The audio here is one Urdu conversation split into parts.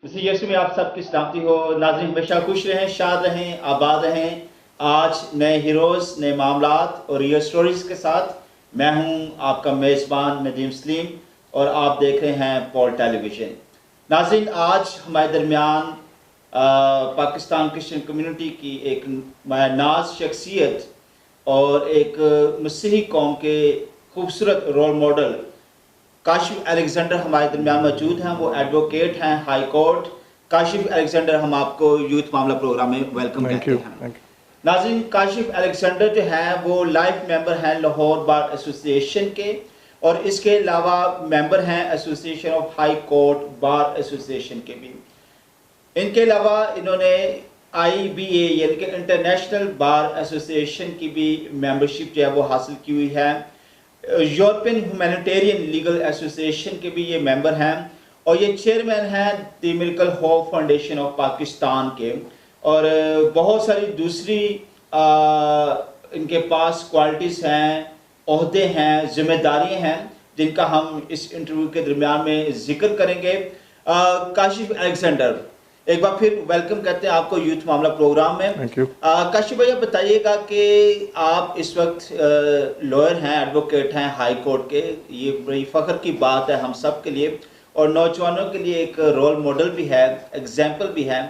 اسی یسوع میں آپ سب کی سلامتی ہو. ناظرین ہمیشہ خوش رہیں، شاد رہیں، آباد رہیں. آج نئے ہیروز، نئے معاملات اور ریئل سٹوریز کے ساتھ میں ہوں آپ کا میزبان ندیم سلیم اور آپ دیکھ رہے ہیں پول ٹیلی ویژن. ناظرین آج ہمارے درمیان پاکستان کرسچن کمیونٹی کی ایک ناز شخصیت اور ایک مسیحی قوم کے خوبصورت رول ماڈل کاشف الیگزینڈر ہمارے درمیان موجود ہیں. وہ ایڈوکیٹ ہیں ہائی کورٹ. کاشف الیگزینڈر، ہم آپ کو یوتھ معاملہ پروگرام میں ویلکم کہتے ہیں. ناظرین کاشف الیگزینڈر جو ہیں وہ لائف ممبر ہیں لاہور بار ایسوسیشن کے، اور اس کے علاوہ ممبر ہیں association of high court bar association کے بھی. ان کے علاوہ انہوں نے IBA یعنی کہ انٹرنیشنل بار ایسوسیشن کی بھی ممبرشپ جو ہے وہ حاصل کی ہوئی ہے. یورپین ہیومینیٹیرین لیگل ایسوسیشن کے بھی یہ ممبر ہیں، اور یہ چیئرمین ہیں دی ملکل ہوپ فاؤنڈیشن آف پاکستان کے. اور بہت ساری دوسری ان کے پاس کوالٹیز ہیں، عہدے ہیں، ذمہ داریاں ہیں جن کا ہم اس انٹرویو کے درمیان میں ذکر کریں گے. کاشف الیگزینڈر، ایک بار پھر ویلکم کہتے ہیں آپ کو یوتھ معاملہ پروگرام میں. کاشف بھائی بتائیے گا کہ آپ اس وقت لائر ہیں، ایڈوکیٹ ہیں ہائی کورٹ کے. یہ بڑی فخر کی بات ہے ہم سب کے لیے اور نوجوانوں کے لیے ایک رول ماڈل بھی ہے، ایگزامپل بھی ہے.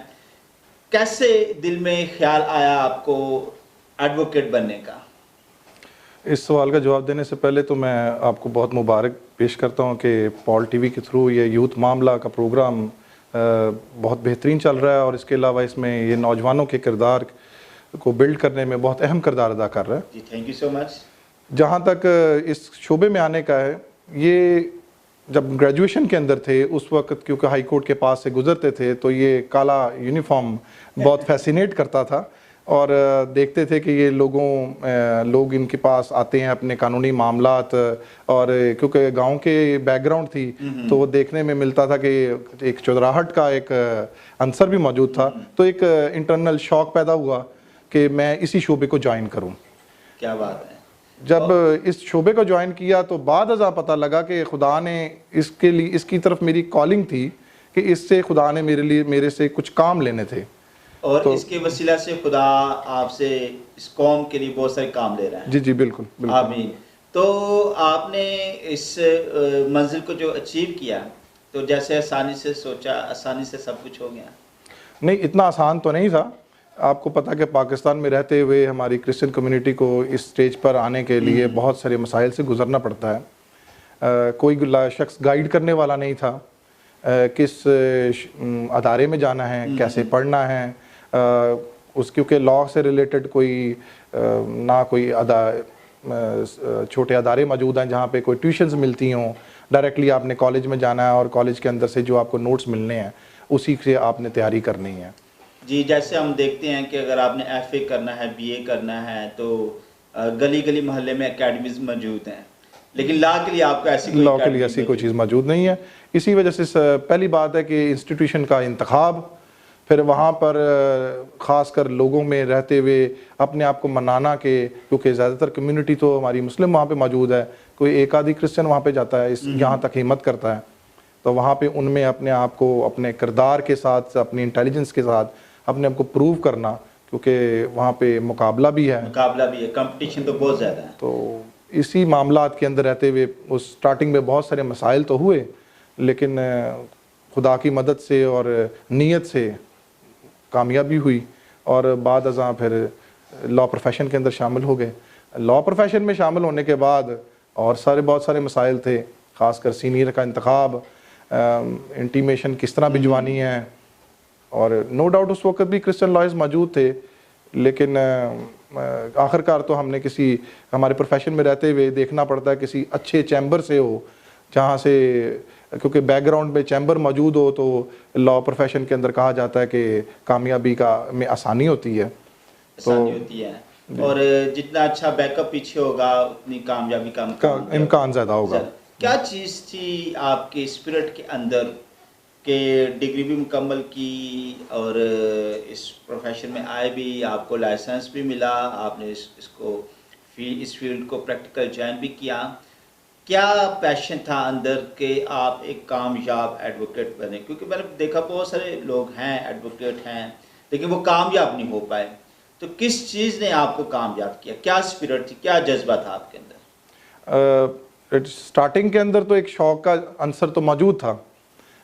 کیسے دل میں خیال آیا آپ کو ایڈوکیٹ بننے کا؟ اس سوال کا جواب دینے سے پہلے تو میں آپ کو بہت مبارک پیش کرتا ہوں کہ پول ٹی وی کے تھرو یہ یوتھ معاملہ کا پروگرام بہت بہترین چل رہا ہے، اور اس کے علاوہ اس میں یہ نوجوانوں کے کردار کو بلڈ کرنے میں بہت اہم کردار ادا کر رہا ہے. جی تھینک یو سو مچ. جہاں تک اس شعبے میں آنے کا ہے، یہ جب گریجویشن کے اندر تھے اس وقت کیونکہ ہائی کورٹ کے پاس سے گزرتے تھے تو یہ کالا یونیفارم بہت فیسینیٹ کرتا تھا، اور دیکھتے تھے کہ یہ لوگ ان کے پاس آتے ہیں اپنے قانونی معاملات، اور کیونکہ گاؤں کے بیک گراؤنڈ تھی تو وہ دیکھنے میں ملتا تھا کہ ایک چودراہٹ کا ایک عنصر بھی موجود تھا. تو ایک انٹرنل شوق پیدا ہوا کہ میں اسی شعبے کو جوائن کروں. کیا بات ہے. جب اس شعبے کو جوائن کیا تو بعد ازاں پتہ لگا کہ خدا نے اس کی طرف میری کالنگ تھی کہ اس سے خدا نے میرے سے کچھ کام لینے تھے، اور اس کے وسیلہ سے خدا آپ سے اس قوم کے لیے بہت سارے کام لے رہے ہیں. جی بالکل. آمین. تو آپ نے اس منزل کو جو اچیو کیا تو جیسے آسانی سے سوچا آسانی سے سب کچھ ہو گیا؟ نہیں، اتنا آسان تو نہیں تھا. آپ کو پتہ کہ پاکستان میں رہتے ہوئے ہماری کرسچن کمیونٹی کو اس سٹیج پر آنے کے لیے بہت سارے مسائل سے گزرنا پڑتا ہے. کوئی شخص گائیڈ کرنے والا نہیں تھا، کس ادارے میں جانا ہے، کیسے پڑھنا ہے. کیونکہ لاء سے ریلیٹڈ کوئی چھوٹے ادارے موجود ہیں جہاں پہ کوئی ٹیوشنز ملتی ہوں. ڈائریکٹلی آپ نے کالج میں جانا ہے اور کالج کے اندر سے جو آپ کو نوٹس ملنے ہیں اسی سے آپ نے تیاری کرنی ہے. جی جیسے ہم دیکھتے ہیں کہ اگر آپ نے FA کرنا ہے، BA کرنا ہے تو گلی گلی محلے میں اکیڈمیز موجود ہیں، لیکن لاء کے لیے آپ کو ایسی کوئی چیز موجود نہیں ہے. اسی وجہ سے پہلی بات ہے کہ انسٹیٹیوشن کا انتخاب، پھر وہاں پر خاص کر لوگوں میں رہتے ہوئے اپنے آپ کو منانا کہ کیونکہ زیادہ تر کمیونٹی تو ہماری مسلم وہاں پہ موجود ہے، کوئی ایک آدھی کرسچن وہاں پہ جاتا ہے، یہاں تک ہمت کرتا ہے. تو وہاں پہ ان میں اپنے آپ کو اپنے کردار کے ساتھ، اپنی انٹیلیجنس کے ساتھ اپنے آپ کو پروو کرنا، کیونکہ وہاں پہ مقابلہ بھی ہے، کمپٹیشن تو بہت زیادہ ہے. تو اسی معاملات کے اندر رہتے ہوئے اس سٹارٹنگ میں بہت سارے مسائل تو ہوئے، لیکن خدا کی مدد سے اور نیت سے کامیابی ہوئی، اور بعد ازاں پھر لاء پروفیشن کے اندر شامل ہو گئے. لاء پروفیشن میں شامل ہونے کے بعد اور بہت سارے مسائل تھے، خاص کر سینئر کا انتخاب، انٹیمیشن کس طرح بھجوانی ہے. اور نو ڈاؤٹ اس وقت بھی کرسچن لائرز موجود تھے، لیکن آخر کار تو ہم نے ہمارے پروفیشن میں رہتے ہوئے دیکھنا پڑتا ہے کسی اچھے چیمبر سے ہو، جہاں سے کیونکہ بیک گراؤنڈ میں چیمبر موجود ہو تو لاء پروفیشن کے اندر کہا جاتا ہے کہ کامیابی میں آسانی ہوتی ہے. اور جتنا اچھا بیک اپ پیچھے ہوگا اتنی کامیابی کا امکان زیادہ ہوگا. کیا چیز تھی آپ کے اسپرٹ کے اندر کہ ڈگری بھی مکمل کی اور اس پروفیشن میں آئے بھی، آپ کو لائسنس بھی ملا، آپ نے اس فیلڈ کو پریکٹیکل جوائن بھی کیا، کیا پیشن تھا اندر کہ آپ ایک کامیاب ایڈوکیٹ بنے؟ کیونکہ میں نے دیکھا بہت سارے لوگ ہیں ایڈوکیٹ ہیں لیکن وہ کامیاب نہیں ہو پائے، تو کس چیز نے آپ کو کامیاب کیا؟ کیا اسپرٹ تھی، کیا جذبہ تھا آپ کے اندر؟ سٹارٹنگ کے اندر تو ایک شوق کا عنصر تو موجود تھا،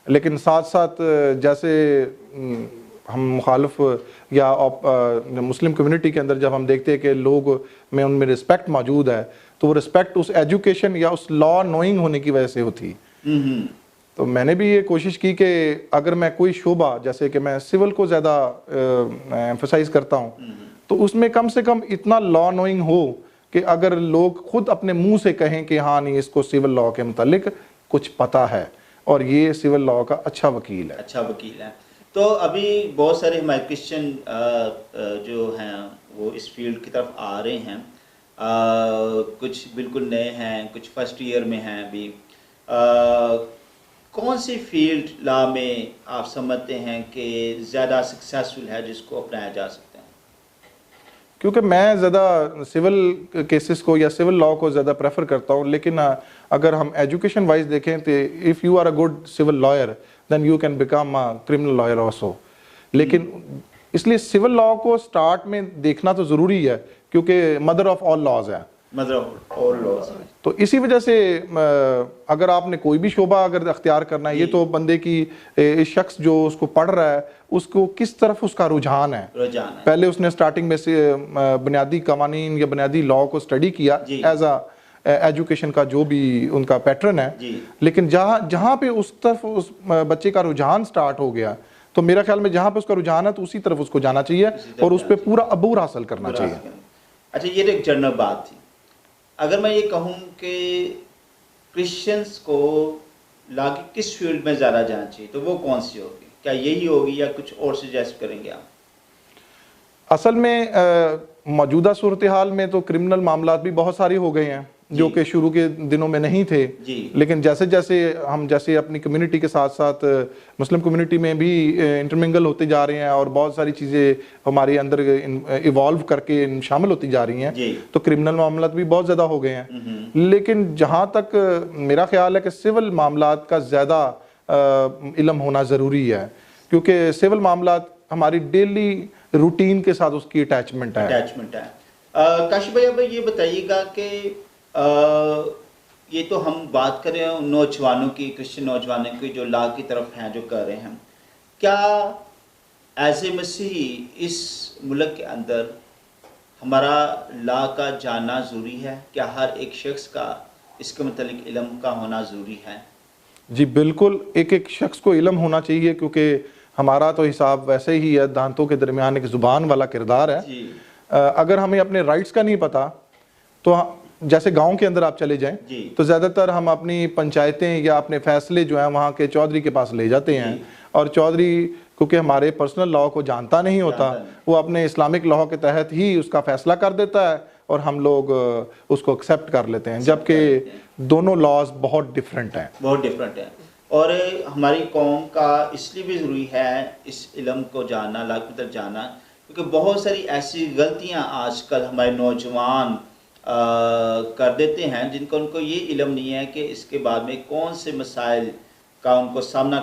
لیکن ساتھ ساتھ جیسے ہم مخالف یا مسلم کمیونٹی کے اندر جب ہم دیکھتے ہیں کہ لوگ میں ان میں رسپیکٹ موجود ہے، تو وہ رسپیکٹ اس ایجوکیشن یا اس لا نوئنگ ہونے کی وجہ سے ہوتی. تو میں نے بھی یہ کوشش کی کہ اگر میں کوئی شعبہ، جیسے کہ میں سول کو زیادہ ایمفسائز کرتا ہوں، تو اس میں کم سے کم اتنا لا نوئنگ ہو کہ اگر لوگ خود اپنے منہ سے کہیں کہ ہاں نہیں اس کو سول لا کے متعلق کچھ پتہ ہے اور یہ سول لا کا اچھا وکیل ہے. اچھا وکیل ہے. تو ابھی بہت سارے ہمارے کرسچن جو ہیں وہ اس فیلڈ کی طرف آ رہے ہیں، کچھ بالکل نئے ہیں، کچھ فرسٹ ایئر میں ہیں ابھی. کون سی فیلڈ لا میں آپ سمجھتے ہیں کہ زیادہ سکسیسفل ہے جس کو اپنایا جا سکتا ہے؟ کیونکہ میں زیادہ سول کیسز کو یا سول لا کو زیادہ پریفر کرتا ہوں، لیکن اگر ہم ایجوکیشن وائز دیکھیں تو if you are a good civil lawyer then you can become a criminal lawyer also. لیکن اس لیے سول لا کو سٹارٹ میں دیکھنا تو ضروری ہے کیونکہ مدر آف آل لاز ہے. تو اسی وجہ سے اگر آپ نے کوئی بھی شعبہ اگر اختیار کرنا ہے، یہ تو بندے کی شخص جو اس کو پڑھ رہا ہے اس کو کس طرف اس کا رجحان ہے. پہلے اس نے سٹارٹنگ میں سے بنیادی قوانین یا بنیادی لا کو اسٹڈی کیا ایز اے ایجوکیشن کا جو بھی ان کا پیٹرن ہے، لیکن جہاں پہ اس طرف اس بچے کا رجحان سٹارٹ ہو گیا تو میرا خیال میں جہاں پہ اس کا رجحان ہے تو اسی طرف اس کو جانا چاہیے اور اس پہ پورا عبور حاصل کرنا چاہیے. اچھا، یہ ایک جنرل بات تھی. اگر میں یہ کہوں کہ کرسچنس کو لا کے کس فیلڈ میں زیادہ جانا چاہیے تو وہ کون سی ہوگی؟ کیا یہی ہوگی یا کچھ اور سجیسٹ کریں گے آپ؟ اصل میں موجودہ صورتحال میں تو کرمنل معاملات بھی بہت ساری ہو گئے ہیں جو کہ شروع کے دنوں میں نہیں تھے، لیکن جیسے جیسے ہم اپنی کمیونٹی کے ساتھ ساتھ مسلم کمیونٹی میں بھی انٹرمنگل ہوتے جا رہے ہیں اور بہت ساری چیزیں ہمارے اندر ایوالو کر کے شامل ہوتی جا رہی ہیں، تو کرمنل معاملات بھی بہت زیادہ ہو گئے ہیں. لیکن جہاں تک میرا خیال ہے کہ سول معاملات کا زیادہ علم ہونا ضروری ہے کیونکہ سول معاملات ہماری ڈیلی روٹین کے ساتھ اس کی اٹیچمنٹ ہے. کاشف بھائی اب یہ بتائیے گا کہ یہ تو ہم بات کر رہے ہیں نوجوانوں کی، کرسچن نوجوانوں کی جو لا کی طرف ہیں جو کر رہے ہیں، کیا ایز اے مسیحی اس ملک کے اندر ہمارا لا کا جاننا ضروری ہے؟ کیا ہر ایک شخص کا اس کے متعلق علم کا ہونا ضروری ہے؟ جی بالکل، ایک شخص کو علم ہونا چاہیے کیونکہ ہمارا تو حساب ویسے ہی ہے، دانتوں کے درمیان ایک زبان والا کردار ہے. اگر ہمیں اپنے رائٹس کا نہیں پتا تو جیسے گاؤں کے اندر آپ چلے جائیں تو زیادہ تر ہم اپنی پنچایتیں یا اپنے فیصلے جو ہیں وہاں کے چودھری کے پاس لے جاتے ہیں، اور چودھری کیونکہ ہمارے پرسنل لا کو جانتا نہیں ہوتا، وہ اپنے اسلامک لا کے تحت ہی اس کا فیصلہ کر دیتا ہے اور ہم لوگ اس کو ایکسیپٹ کر لیتے ہیں، جبکہ دونوں لاز بہت ڈیفرنٹ ہیں. اور ہماری قوم کا اس لیے بھی ضروری ہے اس علم کو جاننا، لا کی طرف جاننا، کیونکہ بہت ساری ایسی غلطیاں آج کل ہمارے نوجوان کر دیتے ہیں جن کو ان کو یہ علم نہیں ہے کہ اس کے بعد میں کون سے مسائل کا ان کو سامنا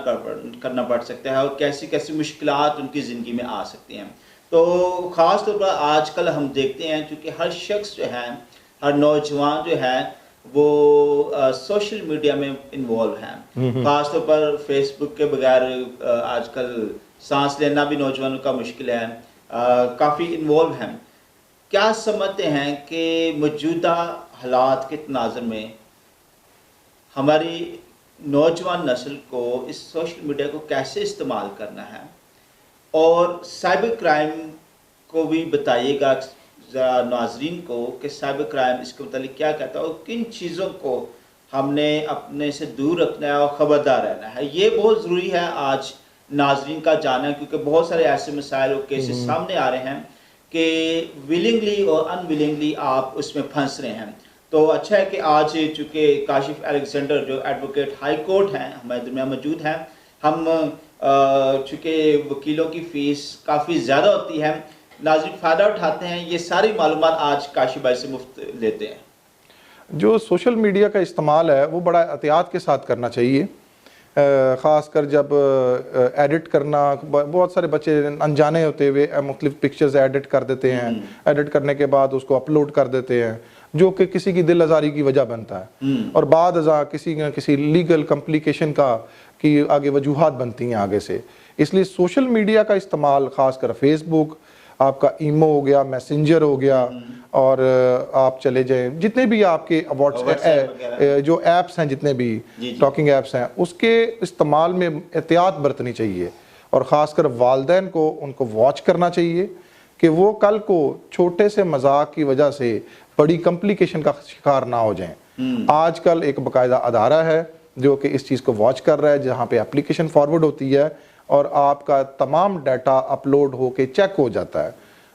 کرنا پڑ سکتا ہے اور کیسی کیسی مشکلات ان کی زندگی میں آ سکتی ہیں. تو خاص طور پر آج کل ہم دیکھتے ہیں چونکہ ہر شخص جو ہے، ہر نوجوان جو ہے وہ سوشل میڈیا میں انوالو ہیں، خاص طور پر فیس بک کے بغیر آج کل سانس لینا بھی نوجوانوں کا مشکل ہے، کافی انوالو ہیں. کیا سمجھتے ہیں کہ موجودہ حالات کے تناظر میں ہماری نوجوان نسل کو اس سوشل میڈیا کو کیسے استعمال کرنا ہے؟ اور سائبر کرائم کو بھی بتائیے گا ذرا ناظرین کو کہ سائبر کرائم اس کے متعلق کیا کہتا ہے اور کن چیزوں کو ہم نے اپنے سے دور رکھنا ہے اور خبردار رہنا ہے. یہ بہت ضروری ہے آج ناظرین کا جاننا، کیونکہ بہت سارے ایسے مسائل اور کیسز سامنے آ رہے ہیں کہ ولنگلی اور ان ولنگلی آپ اس میں پھنس رہے ہیں. تو اچھا ہے کہ آج چونکہ کاشف الیگزینڈر جو ایڈوکیٹ ہائی کورٹ ہیں ہمارے درمیان موجود ہیں، ہم چونکہ وکیلوں کی فیس کافی زیادہ ہوتی ہے، ناظرین فائدہ اٹھاتے ہیں، یہ ساری معلومات آج کاشف بھائی سے مفت لیتے ہیں. جو سوشل میڈیا کا استعمال ہے وہ بڑا احتیاط کے ساتھ کرنا چاہیے، خاص کر جب ایڈٹ کرنا، بہت سارے بچے انجانے ہوتے ہوئے مختلف پکچرز ایڈٹ کر دیتے ہیں، ایڈٹ کرنے کے بعد اس کو اپلوڈ کر دیتے ہیں، جو کہ کسی کی دل آزاری کی وجہ بنتا ہے، اور بعد ازاں کسی نہ کسی لیگل کمپلیکیشن کی آگے وجوہات بنتی ہیں آگے سے۔ اس لیے سوشل میڈیا کا استعمال، خاص کر فیس بک، آپ کا ایمو ہو گیا، میسنجر ہو گیا، اور آپ چلے جائیں جتنے بھی آپ کے جو ایپس ہیں، جتنے بھی ٹاکنگ ایپس ہیں، اس کے استعمال میں احتیاط برتنی چاہیے، اور خاص کر والدین کو ان کو واچ کرنا چاہیے کہ وہ کل کو چھوٹے سے مذاق کی وجہ سے بڑی کمپلیکیشن کا شکار نہ ہو جائیں۔ آج کل ایک باقاعدہ ادارہ ہے جو کہ اس چیز کو واچ کر رہا ہے، جہاں پہ اپلیکیشن فارورڈ ہوتی ہے اور آپ کا تمام ڈیٹا اپلوڈ ہو کے چیک ہو جاتا ہے،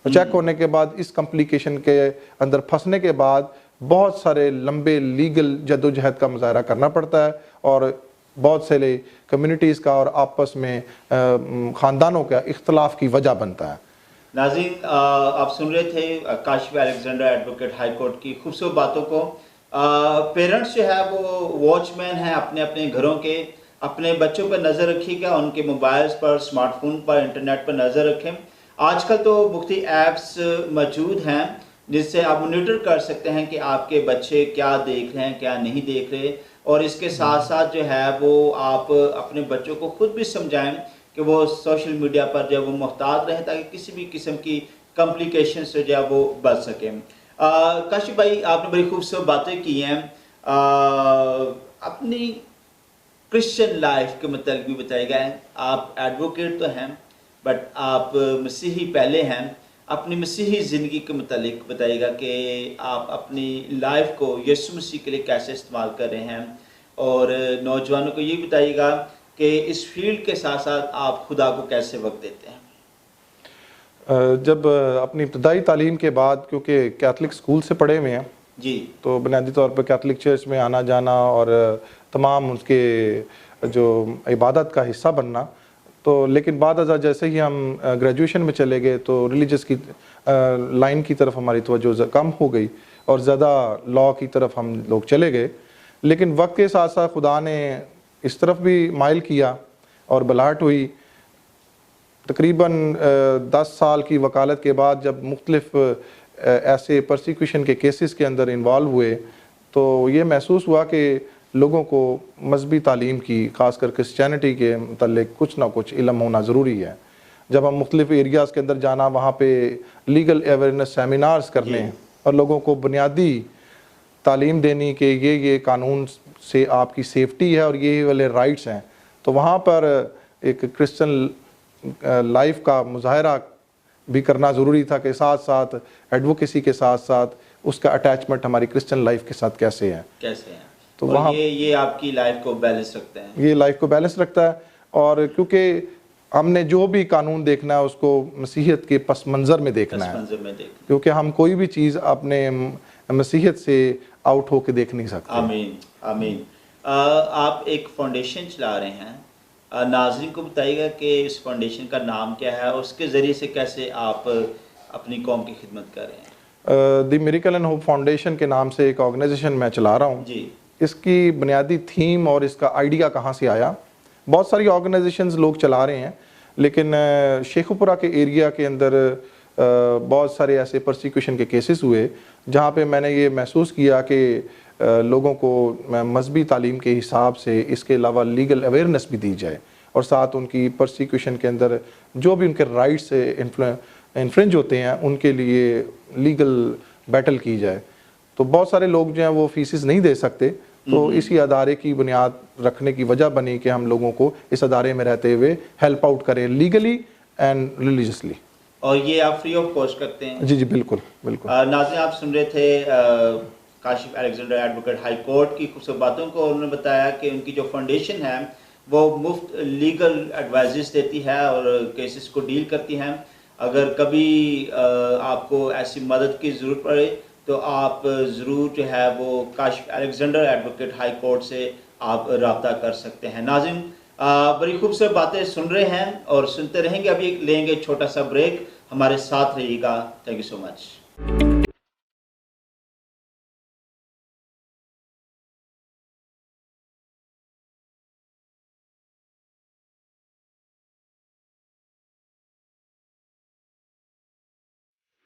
اور چیک ہونے کے بعد اس کمپلیکیشن کے اندر پھنسنے کے بعد بہت سارے لمبے لیگل جدوجہد کا مظاہرہ کرنا پڑتا ہے، اور بہت سے کمیونٹیز کا اور آپس میں خاندانوں کا اختلاف کی وجہ بنتا ہے۔ ناظرین، آپ سن رہے تھے Kashif Alexander advocate high court کی خوبصورت باتوں کو۔ پیرنٹس جو ہے وہ واچ مین ہیں اپنے اپنے گھروں کے، اپنے بچوں پر نظر رکھیے گا، ان کے موبائلز پر، اسمارٹ فون پر، انٹرنیٹ پر نظر رکھیں۔ آج کل تو مختلف ایپس موجود ہیں جس سے آپ مانیٹر کر سکتے ہیں کہ آپ کے بچے کیا دیکھ رہے ہیں، کیا نہیں دیکھ رہے، اور اس کے ساتھ ساتھ جو ہے وہ آپ اپنے بچوں کو خود بھی سمجھائیں کہ وہ سوشل میڈیا پر جو ہے وہ محتاط رہیں تاکہ کسی بھی قسم کی کمپلیکیشن سے جو ہے وہ بچ سکیں۔ کاشف بھائی، آپ نے بڑی خوبصورت باتیں کی ہیں، اپنی کرسچن لائف کے متعلق بھی بتائے گئے۔ آپ ایڈوکیٹ تو ہیں بٹ آپ مسیحی پہلے ہیں، اپنی مسیحی زندگی کے متعلق بتائیے گا کہ آپ اپنی لائف کو یسوع مسیح کے لیے کیسے استعمال کر رہے ہیں، اور نوجوانوں کو یہ بتائیے گا کہ اس فیلڈ کے ساتھ ساتھ آپ خدا کو کیسے وقت دیتے ہیں۔ جب اپنی ابتدائی تعلیم کے بعد، کیونکہ کیتھولک اسکول سے پڑھے ہوئے ہیں جی، تو بنیادی طور پر کیتھولک چرچ میں آنا جانا اور تمام اس کے جو عبادت کا حصہ بننا، تو لیکن بعد ازاں جیسے ہی ہم گریجویشن میں چلے گئے تو ریلیجس کی لائن کی طرف ہماری توجہ کم ہو گئی اور زیادہ لاء کی طرف ہم لوگ چلے گئے، لیکن وقت کے ساتھ ساتھ خدا نے اس طرف بھی مائل کیا اور بلاہٹ ہوئی۔ تقریباً 10 سال کی وکالت کے بعد جب مختلف ایسے پرسیکیوشن کے کیسز کے اندر انوالو ہوئے تو یہ محسوس ہوا کہ لوگوں کو مذہبی تعلیم کی، خاص کر کرسچینٹی کے متعلق کچھ نہ کچھ علم ہونا ضروری ہے۔ جب ہم مختلف ایریاز کے اندر جانا، وہاں پہ لیگل اویئرنیس سیمینارز کرنے اور لوگوں کو بنیادی تعلیم دینی کہ یہ قانون سے آپ کی سیفٹی ہے اور یہ والے رائٹس ہیں، تو وہاں پر ایک کرسچن لائف کا مظاہرہ بھی کرنا ضروری تھا کہ ساتھ ساتھ ایڈوکیسی کے ساتھ ساتھ اس کا اٹیچمنٹ ہماری کرسچن لائف کے ساتھ کیسے ہے۔ تو وہاں یہ آپ کی لائف کو بیلنس رکھتا ہے، یہ لائف کو بیلنس رکھتا ہے، اور کیونکہ ہم نے جو بھی قانون دیکھنا ہے اس کو مسیحیت کے پس منظر میں دیکھنا ہے، کیونکہ ہم کوئی بھی چیز اپنے مسیحیت سے آؤٹ ہو کے دیکھ نہیں سکتے۔ آمین آمین۔ آپ ایک فاؤنڈیشن چلا رہے ہیں، ناظرین کو بتائیے گا کہ اس فاؤنڈیشن کا نام کیا ہے اور اس کے ذریعے سے کیسے آپ اپنی قوم کی خدمت کر رہے ہیں۔ دی میریکل اینڈ ہوپ فاؤنڈیشن کے نام سے ایک آرگنائزیشن میں چلا رہا ہوں جی۔ اس کی بنیادی تھیم اور اس کا آئیڈیا کہاں سے آیا، بہت ساری آرگنائزیشنز لوگ چلا رہے ہیں، لیکن شیخوپورہ کے ایریا کے اندر بہت سارے ایسے پرسیکیوشن کے کیسز ہوئے جہاں پہ میں نے یہ محسوس کیا کہ لوگوں کو مذہبی تعلیم کے حساب سے اس کے علاوہ لیگل اویئرنیس بھی دی جائے، اور ساتھ ان کی پرسیکیوشن کے اندر جو بھی ان کے رائٹس انفرنج ہوتے ہیں ان کے لیے لیگل بیٹل کی جائے۔ تو بہت سارے لوگ جو ہیں وہ فیسز نہیں دے سکتے، تو اسی ادارے کی بنیاد رکھنے کی وجہ بنی کہ ہم لوگوں کو اس ادارے میں رہتے ہوئے ہیلپ آؤٹ کریں لیگلی اینڈ ریلیجسلی۔ اور یہ آپ فری آف کاسٹ کرتے ہیں؟ جی جی بالکل بالکل۔ ناظرین، آپ سن رہے تھے Kashif Alexander advocate high court کی خوبصورت باتوں کو، انہوں نے بتایا کہ ان کی جو فاؤنڈیشن ہے وہ مفت لیگل ایڈوائزز دیتی ہے اور کیسز کو ڈیل کرتی ہیں۔ اگر کبھی آپ کو ایسی مدد کی ضرورت پڑے تو آپ ضرور جو ہے وہ Kashif Alexander advocate high court سے آپ رابطہ کر سکتے ہیں۔ ناظرین، بڑی خوبصورت باتیں سن رہے ہیں اور سنتے رہیں گے، ابھی لیں گے چھوٹا سا بریک، ہمارے ساتھ رہیے گا۔ Thank you so much.